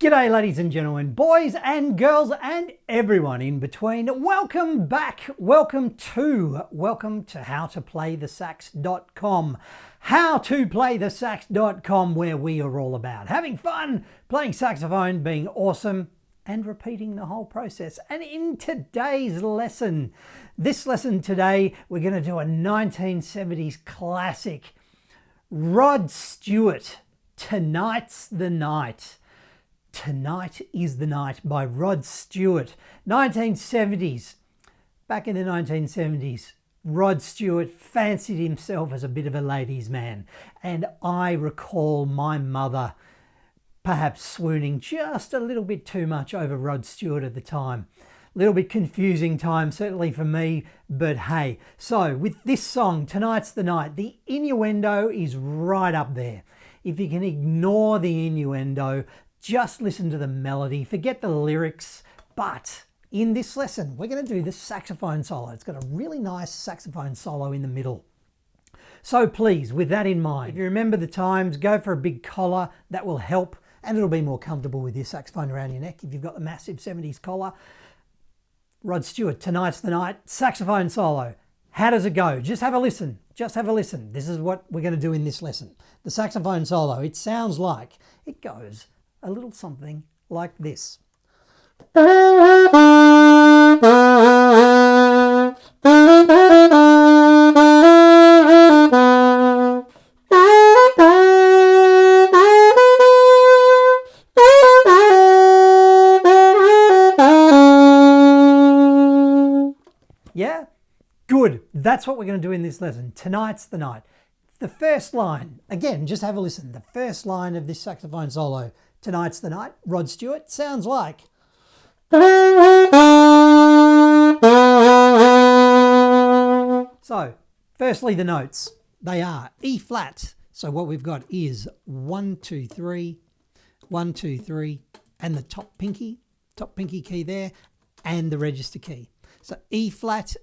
G'day ladies and gentlemen, boys and girls and everyone in between. Welcome back, welcome to howtoplaythesax.com. Howtoplaythesax.com, where we are all about having fun, playing saxophone, being awesome and repeating the whole process. And in today's lesson, this lesson today, we're going to do a 1970s classic, Rod Stewart, Tonight's the Night. Tonight is the Night by Rod Stewart. 1970s. Back in the 1970s, Rod Stewart fancied himself as a bit of a ladies' man. And I recall my mother perhaps swooning just a little bit too much over Rod Stewart at the time. A little bit confusing time, certainly for me, but hey. So with this song, Tonight's the Night, the innuendo is right up there. If you can ignore the innuendo, just listen to the melody, forget the lyrics. But in this lesson, we're going to do the saxophone solo. It's got a really nice saxophone solo in the middle. So please, with that in mind, if you remember the times, go for a big collar. That will help, and it'll be more comfortable with your saxophone around your neck if you've got the massive 70s collar. Rod Stewart, Tonight's the Night, saxophone solo. How does it go? Just have a listen. Just have a listen. This is what we're going to do in this lesson. The saxophone solo, it sounds like, it goes a little something like this. Yeah? Good. That's what we're going to do in this lesson. Tonight's the night. The first line, again, just have a listen. The first line of this saxophone solo, Tonight's the Night, Rod Stewart, sounds like. So, firstly, the notes. They are E flat. So what we've got is 1, 2, 3, 1, 2, 3, and the top pinky key there, and the register key. So E flat,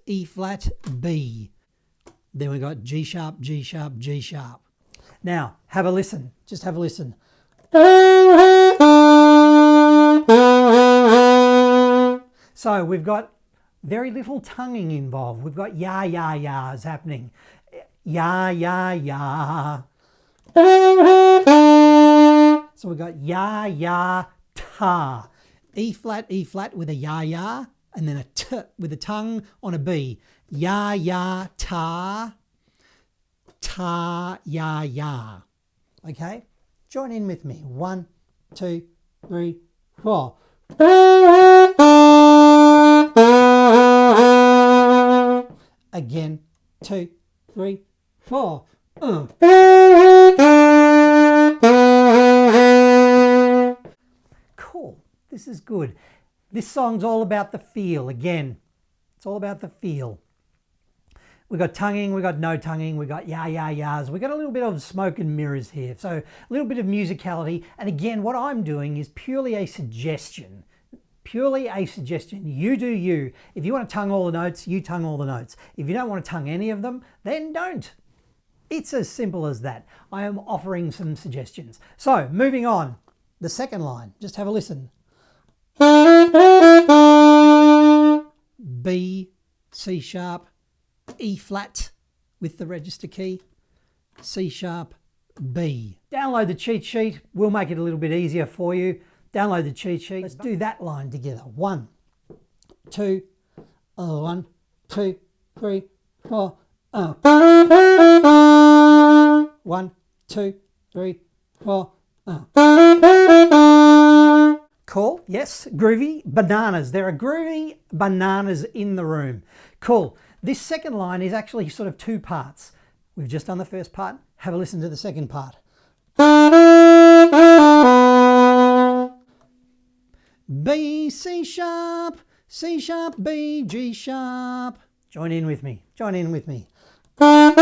B. Then we got G sharp, G sharp, G sharp. Now, have a listen. Just have a listen. So we've got very little tonguing involved. We've got ya, ya, ya's happening. Ya, ya, ya. So we've got ya, ya, ta. E flat with a ya, ya, and then a t with a tongue on a B. Ya, ya, ta, ta, ya, ya. Okay? Join in with me. 1, 2, 3, 4. Again. 2, 3, 4. Cool. This is good. This song's all about the feel. Again, it's all about the feel. We've got tonguing, we've got no tonguing, we've got ya, ya, ya's. We've got a little bit of smoke and mirrors here. So a little bit of musicality. And again, what I'm doing is purely a suggestion. Purely a suggestion. You do you. If you want to tongue all the notes, you tongue all the notes. If you don't want to tongue any of them, then don't. It's as simple as that. I am offering some suggestions. So moving on. The second line. Just have a listen. B, C sharp, E flat with the register key, C sharp, B. Download the cheat sheet. We'll make it a little bit easier for you. Download the cheat sheet. Let's do that line together. 1, 2, 1, 2, 3, 4. 1, 2, 3, 4. Cool. Yes. Groovy. Bananas. There are groovy bananas in the room. Cool. This second line is actually sort of two parts. We've just done the first part. Have a listen to the second part. B, C sharp, B, G sharp. Join in with me. Join in with me. 1,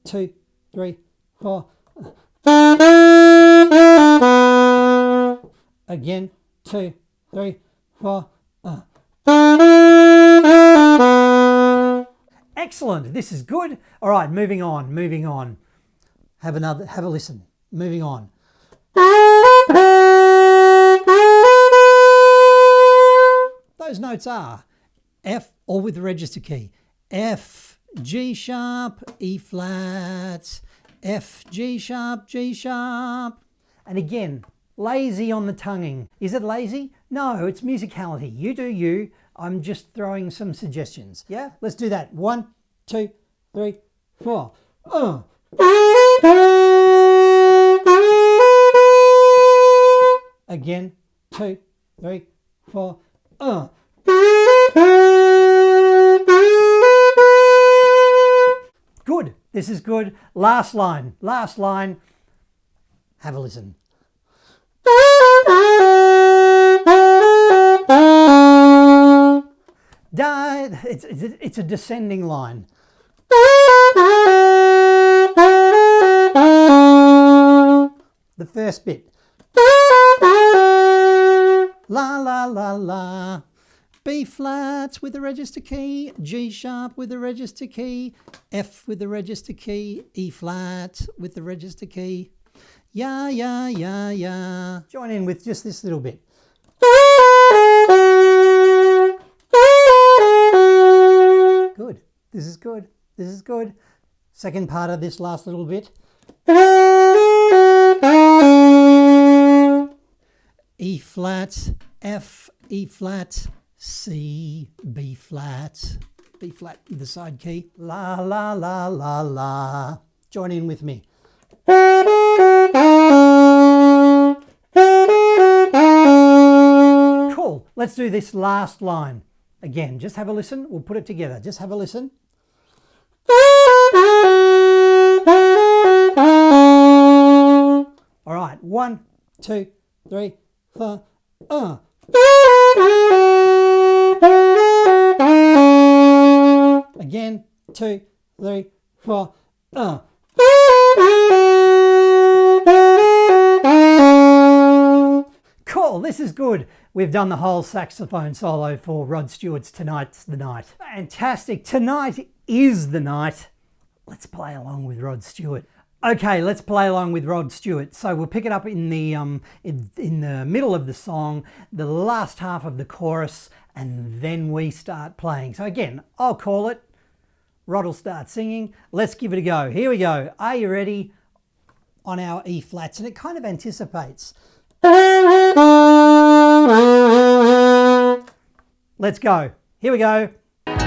2, 3, 4. Again, 2, 3, 4. Excellent. This is good. All right, moving on. Have a listen. Moving on. notes are F, all with the register key. F, G sharp, E flat, F, G sharp, G sharp. And again, lazy on the tonguing. Is it lazy? No, it's musicality. You do you. I'm just throwing some suggestions. Yeah, let's do that. 1, 2, 3, 4. Again, 2, 3, 4. Good. This is good. Last line. Last line. Have a listen. It's a descending line. The first bit. La la la la. B flat with the register key, G sharp with the register key, F with the register key, E flat with the register key. Ya ya ya ya. Join in with just this little bit. Good. This is good. This is good. Second part of this last little bit. E flat, F, E flat, C, B flat with the side key. La la la la la. Join in with me. Cool. Let's do this last line. Again, just have a listen. We'll put it together. Just have a listen. All right. 1, 2, 3, 4. Again. 2, 3, 4. Cool, this is good. We've done the whole saxophone solo for Rod Stewart's Tonight's the Night. Fantastic. Tonight is the night. Let's play along with Rod Stewart. Okay, let's play along with Rod Stewart. So we'll pick it up in the middle of the song, the last half of the chorus, and then we start playing. So again, I'll call it. Rod will start singing. Let's give it a go. Here we go. Are you ready? On our E flats, and it kind of anticipates. Let's go. Here we go. Ain't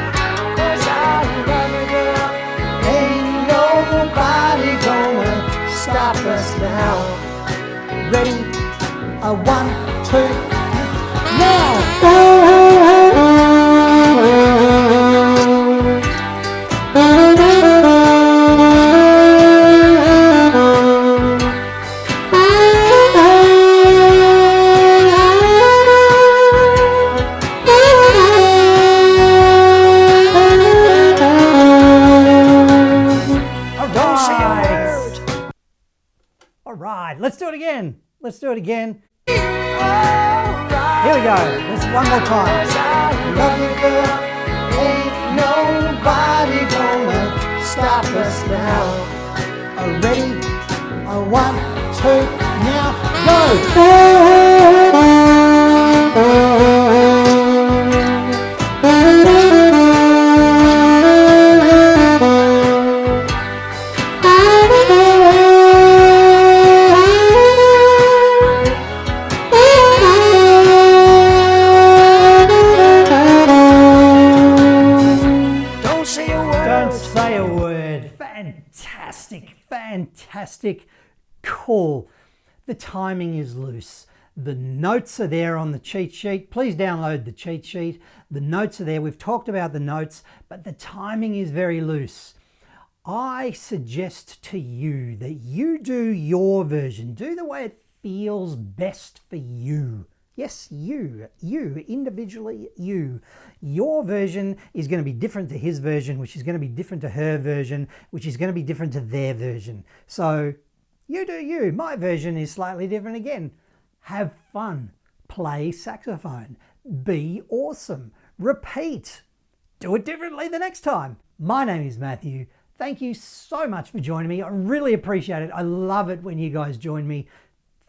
nobody gonna stop us now. Ready? 1, 2, now. Let's do it again. Let's do it again. Here we go. Let's one more time. Love you, girl. Ain't nobody gonna stop us now. Ready? 1, 2, now, go. Fantastic, cool. The timing is loose. The notes are there on the cheat sheet. Please download the cheat sheet. The notes are there. We've talked about the notes, but the timing is very loose. I suggest to you that you do your version. Do the way it feels best for you. Yes, you individually, you. Your version is going to be different to his version, which is going to be different to her version, which is going to be different to their version. So you do you. My version is slightly different again. Have fun. Play saxophone. Be awesome. Repeat. Do it differently the next time. My name is Matthew. Thank you so much for joining me. I really appreciate it. I love it when you guys join me.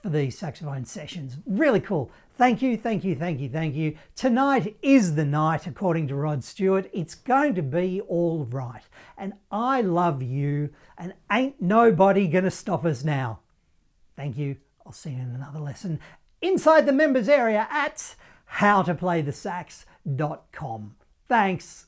for these saxophone sessions. Really cool. Thank you, thank you, thank you, thank you. Tonight is the night, according to Rod Stewart. It's going to be all right. And I love you, and ain't nobody gonna stop us now. Thank you. I'll see you in another lesson inside the members area at howtoplaythesax.com. Thanks.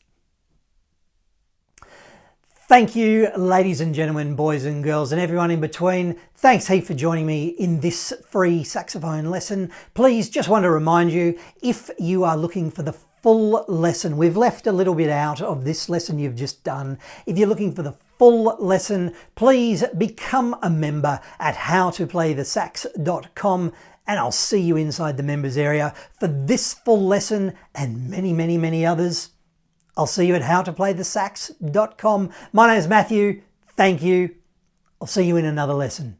Thank you, ladies and gentlemen, boys and girls, and everyone in between. Thanks heap for joining me in this free saxophone lesson. Please, just want to remind you, if you are looking for the full lesson, we've left a little bit out of this lesson you've just done. If you're looking for the full lesson, please become a member at howtoplaythesax.com, and I'll see you inside the members area for this full lesson and many, many, many others. I'll see you at howtoplaythesax.com. My name is Matthew. Thank you. I'll see you in another lesson.